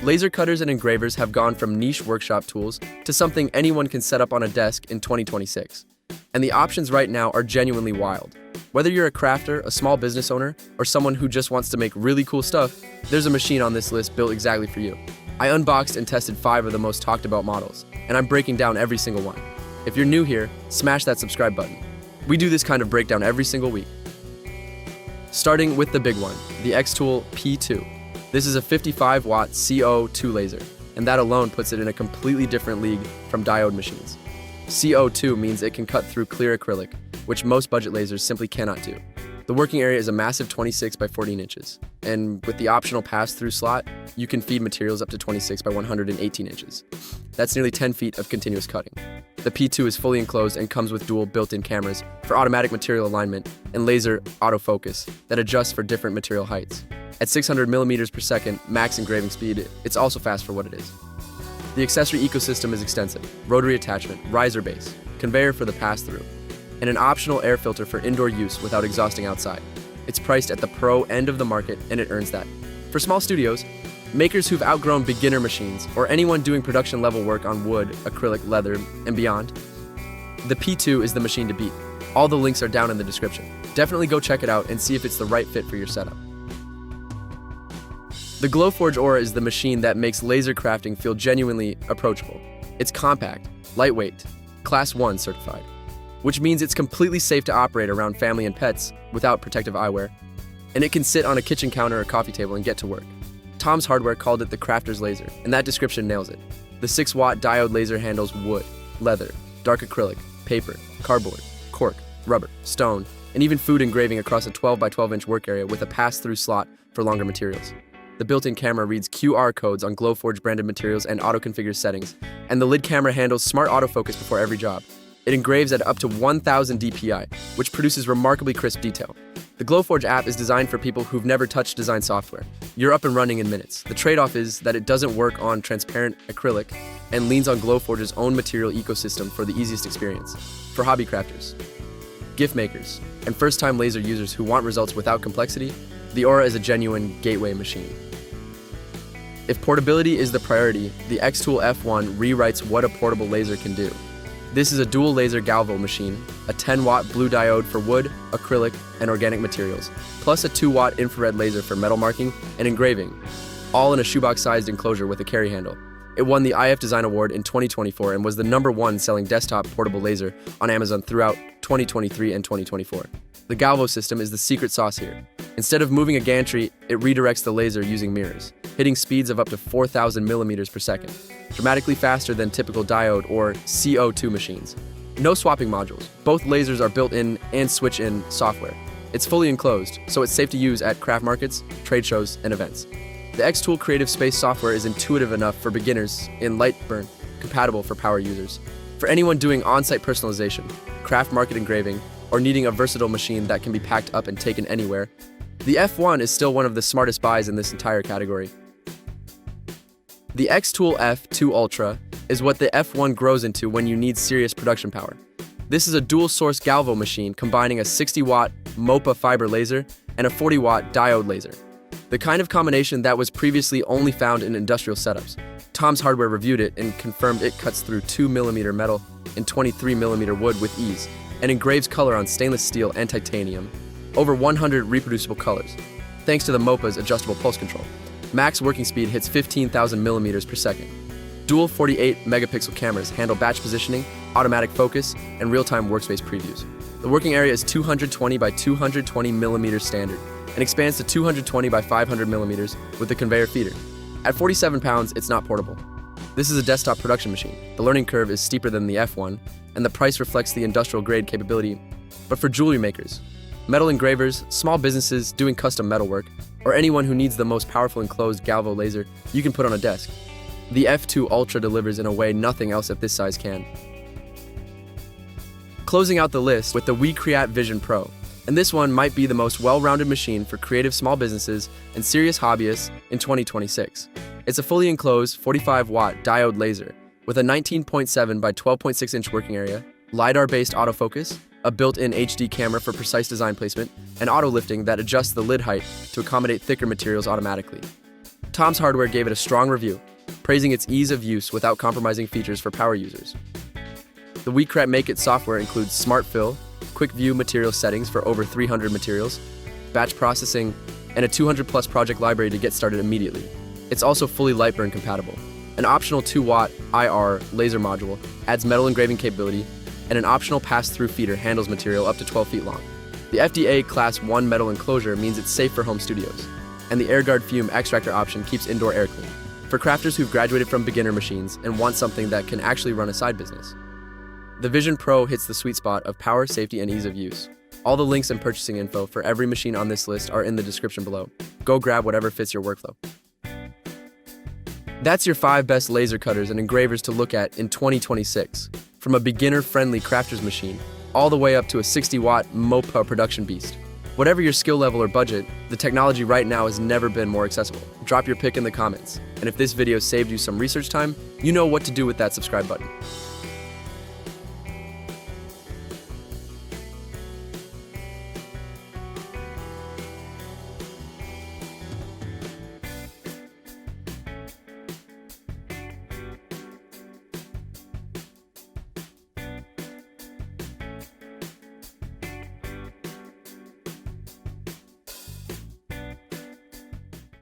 Laser cutters and engravers have gone from niche workshop tools to something anyone can set up on a desk in 2026. And the options right now are genuinely wild. Whether you're a crafter, a small business owner, or someone who just wants to make really cool stuff, there's a machine on this list built exactly for you. I unboxed and tested 5 of the most talked about models, and I'm breaking down every single one. If you're new here, smash that subscribe button. We do this kind of breakdown every single week. Starting with the big one, the xTool P2. This is a 55-watt CO2 laser, and that alone puts it in a completely different league from diode machines. CO2 means it can cut through clear acrylic, which most budget lasers simply cannot do. The working area is a massive 26 by 14 inches, and with the optional pass-through slot, you can feed materials up to 26 by 118 inches. That's nearly 10 feet of continuous cutting. The P2 is fully enclosed and comes with dual built-in cameras for automatic material alignment and laser autofocus that adjusts for different material heights. At 600 millimeters per second max engraving speed, it's also fast for what it is. The accessory ecosystem is extensive: rotary attachment, riser base, conveyor for the pass-through, and an optional air filter for indoor use without exhausting outside. It's priced at the pro end of the market, and it earns that. For small studios, makers who've outgrown beginner machines, or anyone doing production-level work on wood, acrylic, leather, and beyond, the P2 is the machine to beat. All the links are down in the description. Definitely go check it out and see if it's the right fit for your setup. The Glowforge Aura is the machine that makes laser crafting feel genuinely approachable. It's compact, lightweight, Class 1 certified, which means it's completely safe to operate around family and pets without protective eyewear, and it can sit on a kitchen counter or coffee table and get to work. Tom's Hardware called it the crafter's laser, and that description nails it. The 6-watt diode laser handles wood, leather, dark acrylic, paper, cardboard, cork, rubber, stone, and even food engraving across a 12 by 12 inch work area with a pass-through slot for longer materials. The built-in camera reads QR codes on Glowforge branded materials and auto-configures settings, and the lid camera handles smart autofocus before every job. It engraves at up to 1000 dpi, which produces remarkably crisp detail. The Glowforge app is designed for people who've never touched design software. You're up and running in minutes. The trade-off is that it doesn't work on transparent acrylic and leans on Glowforge's own material ecosystem for the easiest experience. For hobby crafters, gift makers, and first-time laser users who want results without complexity, the Aura is a genuine gateway machine. If portability is the priority, the xTool F1 rewrites what a portable laser can do. This is a dual laser galvo machine, a 10-watt blue diode for wood, acrylic, and organic materials, plus a 2-watt infrared laser for metal marking and engraving, all in a shoebox-sized enclosure with a carry handle. It won the IF Design Award in 2024 and was the #1 selling desktop portable laser on Amazon throughout 2023 and 2024. The galvo system is the secret sauce here. Instead of moving a gantry, it redirects the laser using mirrors, hitting speeds of up to 4,000 millimeters per second, dramatically faster than typical diode or CO2 machines. No swapping modules. Both lasers are built in and switch-in software. It's fully enclosed, so it's safe to use at craft markets, trade shows, and events. The xTool Creative Space software is intuitive enough for beginners in light burn, compatible for power users. For anyone doing on-site personalization, craft market engraving, or needing a versatile machine that can be packed up and taken anywhere, the F1 is still one of the smartest buys in this entire category. The xTool F2 Ultra is what the F1 grows into when you need serious production power. This is a dual-source galvo machine combining a 60-watt MOPA fiber laser and a 40-watt diode laser, the kind of combination that was previously only found in industrial setups. Tom's Hardware reviewed it and confirmed it cuts through 2mm metal and 23mm wood with ease, and engraves color on stainless steel and titanium, over 100 reproducible colors, thanks to the MOPA's adjustable pulse control. Max working speed hits 15,000 millimeters per second. Dual 48 megapixel cameras handle batch positioning, automatic focus, and real-time workspace previews. The working area is 220 by 220 millimeters standard and expands to 220 by 500 millimeters with the conveyor feeder. At 47 pounds, it's not portable. This is a desktop production machine. The learning curve is steeper than the F1, and the price reflects the industrial-grade capability. But for jewelry makers, metal engravers, small businesses doing custom metalwork, or anyone who needs the most powerful enclosed galvo laser you can put on a desk, the F2 Ultra delivers in a way nothing else at this size can. Closing out the list with the WeCreat Vision Pro, and this one might be the most well-rounded machine for creative small businesses and serious hobbyists in 2026. It's a fully enclosed 45-watt diode laser with a 19.7 by 12.6 inch working area, LiDAR-based autofocus, a built-in HD camera for precise design placement, and auto lifting that adjusts the lid height to accommodate thicker materials automatically. Tom's Hardware gave it a strong review, praising its ease of use without compromising features for power users. The WeCreat Make It software includes smart fill, quick view material settings for over 300 materials, batch processing, and a 200+ project library to get started immediately. It's also fully light burn compatible. An optional 2-watt IR laser module adds metal engraving capability, and an optional pass-through feeder handles material up to 12 feet long. The FDA Class 1 metal enclosure means it's safe for home studios, and the AirGuard fume extractor option keeps indoor air clean for crafters who've graduated from beginner machines and want something that can actually run a side business. The Vision Pro hits the sweet spot of power, safety, and ease of use. All the links and purchasing info for every machine on this list are in the description below. Go grab whatever fits your workflow. That's your 5 best laser cutters and engravers to look at in 2026. From a beginner-friendly crafter's machine, all the way up to a 60-watt MOPA production beast. Whatever your skill level or budget, the technology right now has never been more accessible. Drop your pick in the comments. And if this video saved you some research time, you know what to do with that subscribe button.